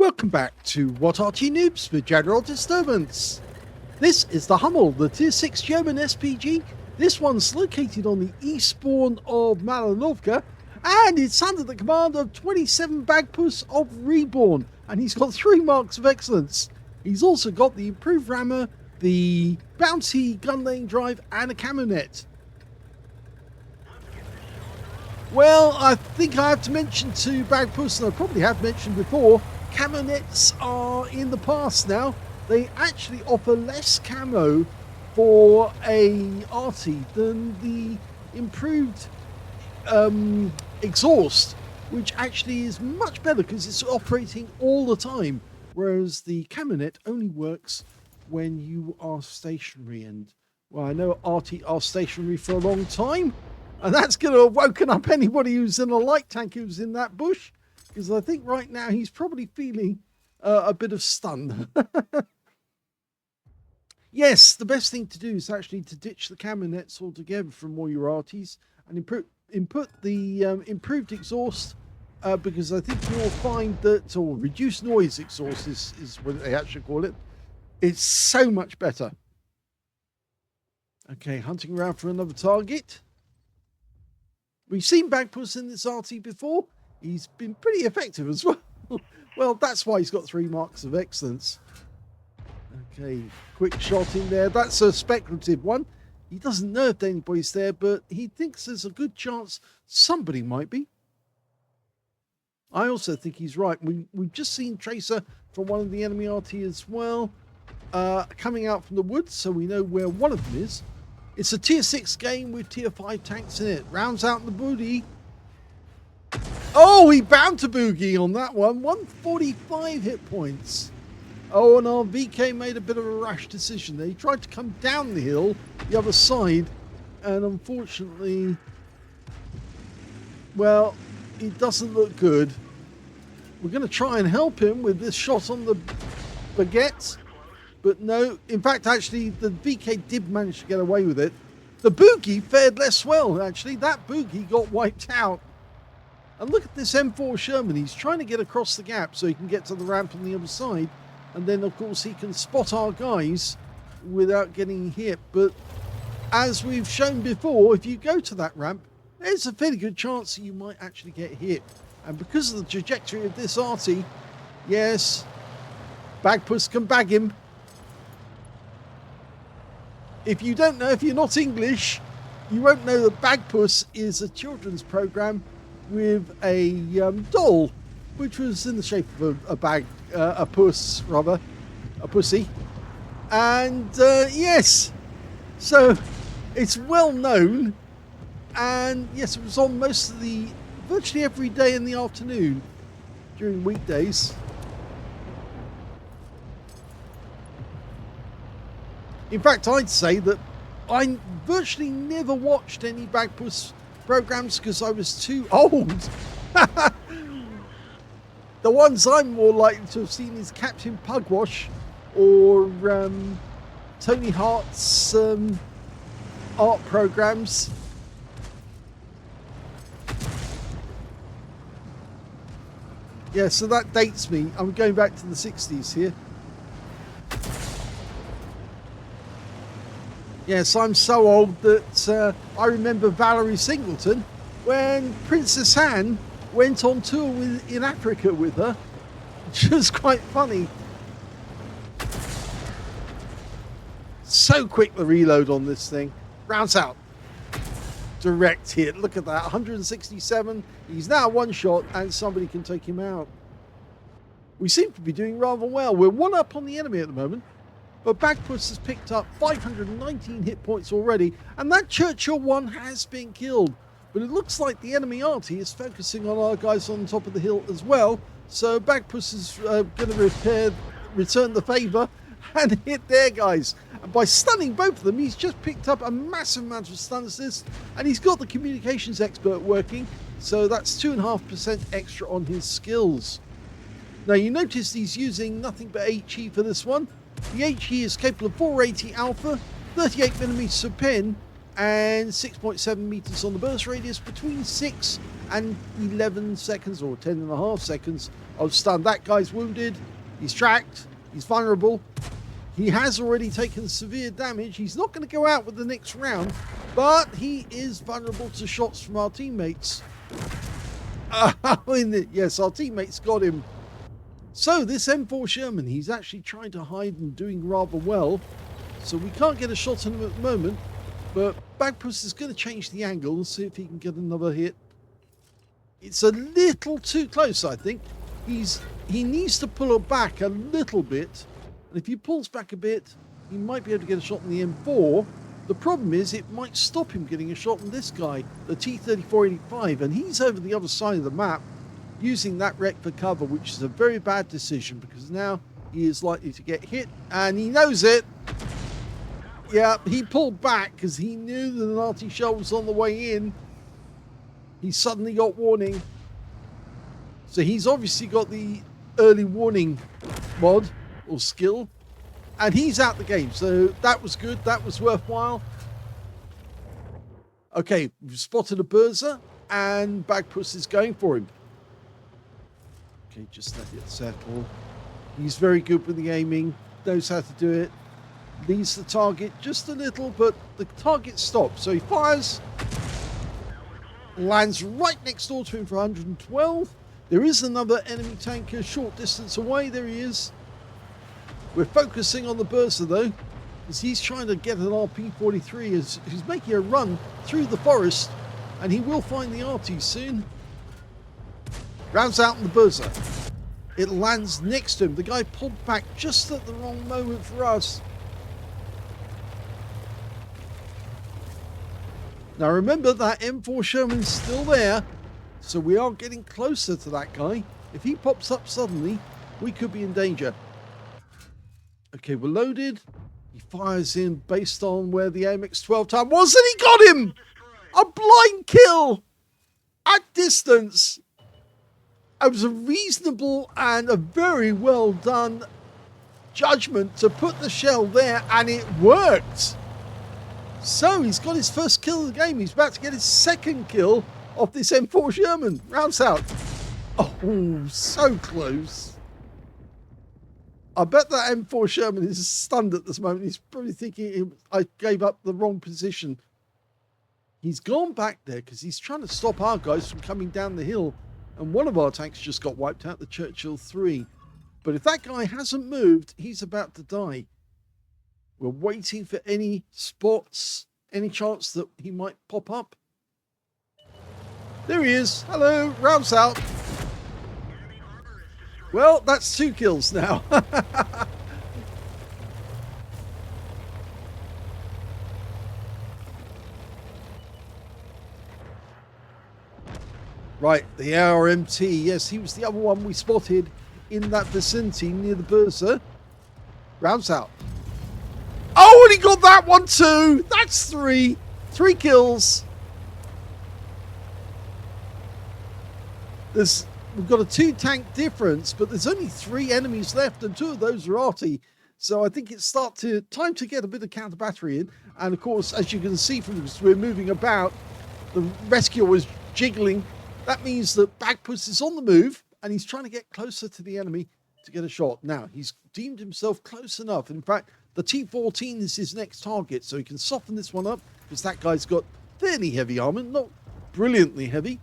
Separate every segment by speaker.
Speaker 1: Welcome back to What Arty Noobs for General Disturbance. This is the Hummel, the Tier 6 German SPG. This one's located on the eastbourne of Malinovka, and it's under the command of 27BAGPUSS of REBRN, and he's got 3 marks of excellence. He's also got the improved rammer, the bouncy gun laying drive, and a camo net. Well, I think I have to mention to BAGPUSS, and I probably have mentioned before, camo nets are in the past now. They actually offer less camo for a Arty than the improved exhaust, which actually is much better because it's operating all the time, whereas the camo net only works when you are stationary. And well, I know Arty are stationary for a long time, and that's going to have woken up anybody who's in a light tank who's in that bush, because I think right now he's probably feeling a bit of stun. Yes, the best thing to do is actually to ditch the camo nets altogether from all your Arties and input the improved exhaust, because I think you'll find that, or reduced noise exhaust is what they actually call it. It's so much better. Okay, hunting around for another target. We've seen BAGPUSS in this Arty before. He's been pretty effective as well. Well, that's why he's got 3 marks of excellence. Okay, quick shot in there. That's a speculative one. He doesn't know if anybody's there, but he thinks there's a good chance somebody might be. I also think he's right. We've just seen Tracer from one of the enemy Arty as well, coming out from the woods, so we know where one of them is. It's a tier 6 game with tier 5 tanks in it. Rounds out the booty. Oh, he bound to boogie on that one. 145 hit points. Oh, and our VK made a bit of a rash decision there. He tried to come down the hill, the other side, and unfortunately, well, it doesn't look good. We're going to try and help him with this shot on the baguette, but no. In fact, actually, the VK did manage to get away with it. The boogie fared less well, actually. That boogie got wiped out. And look at this M4 Sherman. He's trying to get across the gap so he can get to the ramp on the other side. And then, of course, he can spot our guys without getting hit. But as we've shown before, if you go to that ramp, there's a fairly good chance that you might actually get hit. And because of the trajectory of this Arty, yes, BAGPUSS can bag him. If you don't know, if you're not English, you won't know that BAGPUSS is a children's program with a doll, which was in the shape of a puss, rather, a pussy. And yes, so it's well known, and yes, it was on most of virtually every day in the afternoon during weekdays. In fact, I'd say that I virtually never watched any BAGPUSS programs because I was too old. The ones I'm more likely to have seen is Captain Pugwash or Tony Hart's art programs. Yeah, so that dates me. I'm going back to the 60s here. Yes, I'm so old that I remember Valerie Singleton when Princess Anne went on tour in Africa with her, which was quite funny. So quick the reload on this thing. Rounds out. Direct hit. Look at that. 167. He's now one shot and somebody can take him out. We seem to be doing rather well. We're 1 up on the enemy at the moment. But BAGPUSS has picked up 519 hit points already, and that Churchill one has been killed. But it looks like the enemy Arty is focusing on our guys on top of the hill as well. So BAGPUSS is going to return the favour and hit their guys. And by stunning both of them, he's just picked up a massive amount of stun assist, and he's got the communications expert working. So that's 2.5% extra on his skills. Now you notice he's using nothing but HE for this one. The HE is capable of 480 alpha, 38mm per pin, and 6.7 meters on the burst radius, between 6 and 11 seconds or 10 and a half seconds of stun. That guy's wounded. He's tracked. He's vulnerable. He has already taken severe damage. He's not going to go out with the next round, but he is vulnerable to shots from our teammates. Yes, our teammates got him. So this M4 Sherman, he's actually trying to hide and doing rather well. So we can't get a shot on him at the moment, but BAGPUSS is going to change the angle and see if he can get another hit. It's a little too close, I think. He needs to pull it back a little bit. And if he pulls back a bit, he might be able to get a shot on the M4. The problem is it might stop him getting a shot on this guy, the T-3485, and he's over the other side of the map using that wreck for cover, which is a very bad decision because now he is likely to get hit, and he knows it. Yeah, he pulled back because he knew that an Arty shell was on the way in. He suddenly got warning. So he's obviously got the early warning mod or skill, and he's out the game. So that was good. That was worthwhile. Okay, we've spotted a Burza, and BAGPUSS is going for him. Okay, just let it settle. He's very good with the aiming, knows how to do it. Leaves the target just a little, but the target stops. So he fires, lands right next door to him for 112. There is another enemy tanker short distance away. There he is. We're focusing on the Bursa though, as he's trying to get an RP-43 as he's making a run through the forest, and he will find the Arty soon. Rounds out in the Bursa. It lands next to him. The guy pulled back just at the wrong moment for us. Now remember that M4 Sherman's still there, so we are getting closer to that guy. If he pops up suddenly, we could be in danger. Okay, we're loaded. He fires in based on where the AMX-12 time was, and he got him! A blind kill at distance. It was a reasonable and a very well done judgment to put the shell there, and it worked. So he's got his first kill of the game. He's about to get his second kill off this M4 Sherman. Rounds out. Oh, so close. I bet that M4 Sherman is stunned at this moment. He's probably thinking I gave up the wrong position. He's gone back there because he's trying to stop our guys from coming down the hill. And one of our tanks just got wiped out, the Churchill 3. But if that guy hasn't moved, he's about to die. We're waiting for any spots, any chance that he might pop up. There he is. Hello, rounds out. Well, that's 2 kills now. Right, the RMT. Yes, he was the other one we spotted in that vicinity near the Bursa. Rounds out. Oh, and he got that one too. That's 3. 3 kills. We've got a 2 tank difference, but there's only 3 enemies left, and 2 of those are Arty. So I think it's time to get a bit of counter battery in. And of course, as you can see from this, we're moving about. The rescuer was jiggling. That means that BAGPUSS is on the move, and he's trying to get closer to the enemy to get a shot. Now, he's deemed himself close enough. In fact, the T-14 is his next target, so he can soften this one up, because that guy's got fairly heavy armor, not brilliantly heavy.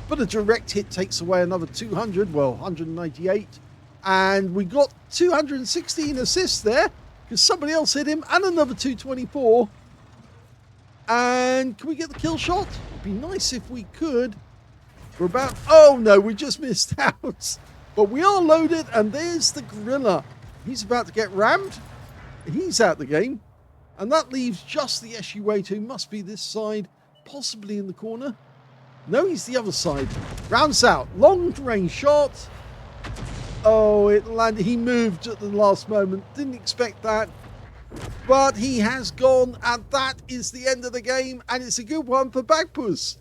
Speaker 1: But a direct hit takes away another 200, well, 198. And we got 216 assists there, because somebody else hit him, and another 224. And can we get the kill shot? It'd be nice if we could. We're about... Oh, no, we just missed out. But we are loaded, and there's the gorilla. He's about to get rammed. He's out the game. And that leaves just the SU-8, who must be this side, possibly in the corner. No, he's the other side. Rounds out. Long range shot. Oh, it landed. He moved at the last moment. Didn't expect that. But he has gone, and that is the end of the game, and it's a good one for BAGPUSS.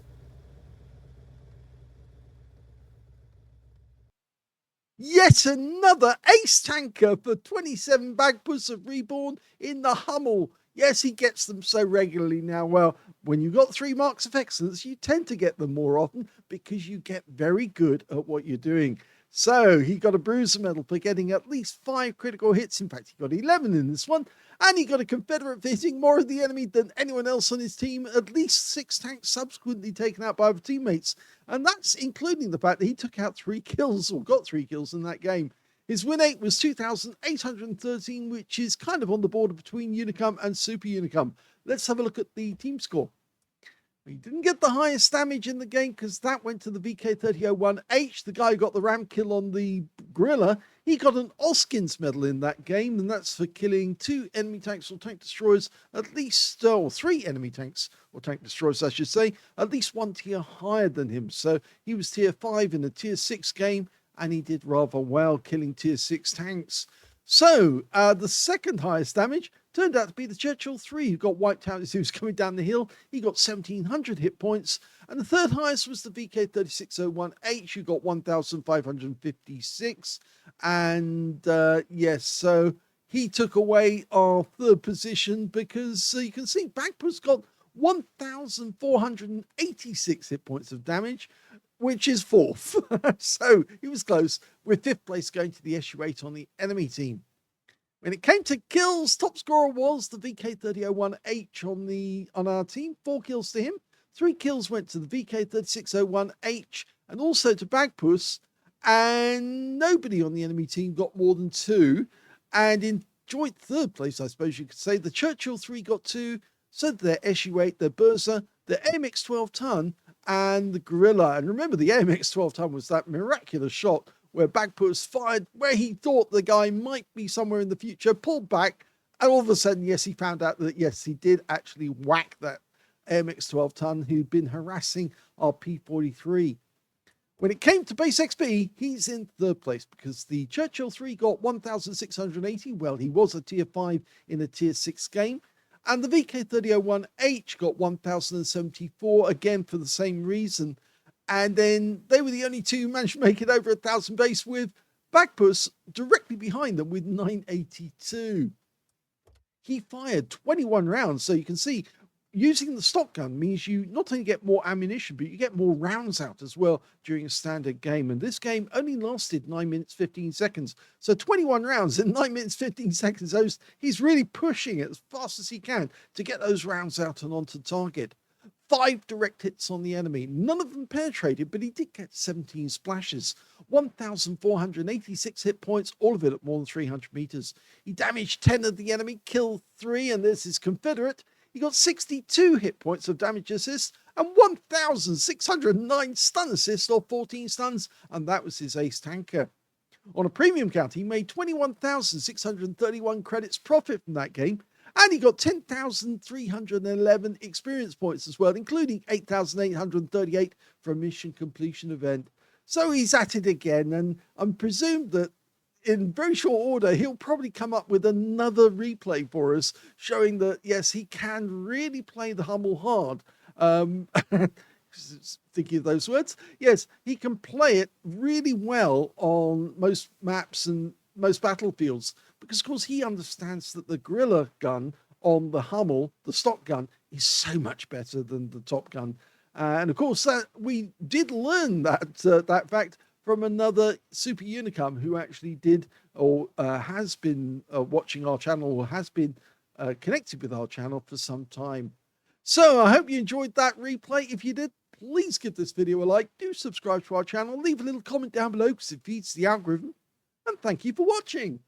Speaker 1: Yet another ace tanker for 27 BAGPUSS of REBRN in the Hummel. Yes, he gets them so regularly now. Well, when you've got 3 marks of excellence, you tend to get them more often because you get very good at what you're doing. So he got a bruiser medal for getting at least 5 critical hits. In fact, he got 11 in this one. And he got a Confederate for hitting more of the enemy than anyone else on his team. At least 6 tanks subsequently taken out by other teammates. And that's including the fact that he took out 3 kills, or got 3 kills in that game. His win rate was 2,813, which is kind of on the border between Unicum and Super Unicum. Let's have a look at the team score. He didn't get the highest damage in the game because that went to the VK3001H, the guy who got the ram kill on the gorilla. He got an Oskins medal in that game, and that's for killing 2 enemy tanks or tank destroyers, at least, or 3 enemy tanks or tank destroyers, I should say, at least 1 tier higher than him. So he was tier 5 in a tier 6 game, and he did rather well killing tier 6 tanks. So the second highest damage turned out to be the Churchill 3, who got wiped out as he was coming down the hill. He got 1,700 hit points. And the third highest was the VK3601H, who got 1,556. And yes, so he took away our third position because you can see BAGPUSS got 1,486 hit points of damage, which is 4th. So he was close, with 5th place going to the SU8 on the enemy team. When it came to kills, top scorer was the VK3001H on our team. 4 kills to him. 3 kills went to the VK3601H and also to BAGPUSS. And nobody on the enemy team got more than 2. And in joint 3rd place, I suppose you could say, the Churchill 3 got 2. So did their SU8, their Burza, their AMX 12 ton, and the gorilla. And remember, the AMX 12 ton was that miraculous shot where BAGPUSS fired where he thought the guy might be somewhere in the future, pulled back, and all of a sudden, yes, he found out that, yes, he did actually whack that AMX 12 ton who'd been harassing our P43. When it came to base XP, he's in 3rd place because the Churchill 3 got 1,680. Well, he was a tier 5 in a tier 6 game. And the VK3001H got 1,074, again for the same reason. And then they were the only 2 who managed to make it over 1,000 base, with BAGPUSS directly behind them with 982. He fired 21 rounds, so you can see using the stock gun means you not only get more ammunition, but you get more rounds out as well during a standard game. And this game only lasted 9 minutes 15 seconds. So 21 rounds in 9 minutes 15 seconds. He's really pushing it as fast as he can to get those rounds out and onto target. 5 direct hits on the enemy. None of them penetrated, but he did get 17 splashes. 1,486 hit points, all of it at more than 300 meters. He damaged 10 of the enemy, killed 3, and this is Confederate. He got 62 hit points of damage assist and 1,609 stun assists, or 14 stuns, and that was his ace tanker. On a premium count, he made 21,631 credits profit from that game, and he got 10,311 experience points as well, including 8,838 for a mission completion event. So he's at it again, and I'm presumed that in very short order, he'll probably come up with another replay for us, showing that, yes, he can really play the Hummel hard. Thinking of those words. Yes, he can play it really well on most maps and most battlefields, because, of course, he understands that the gorilla gun on the Hummel, the stock gun, is so much better than the top gun. And, of course, we did learn that fact from another Super Unicum who actually did or has been watching our channel, or has been connected with our channel for some time. So I hope you enjoyed that replay. If you did, please give this video a like, do subscribe to our channel, leave a little comment down below because it feeds the algorithm, and thank you for watching.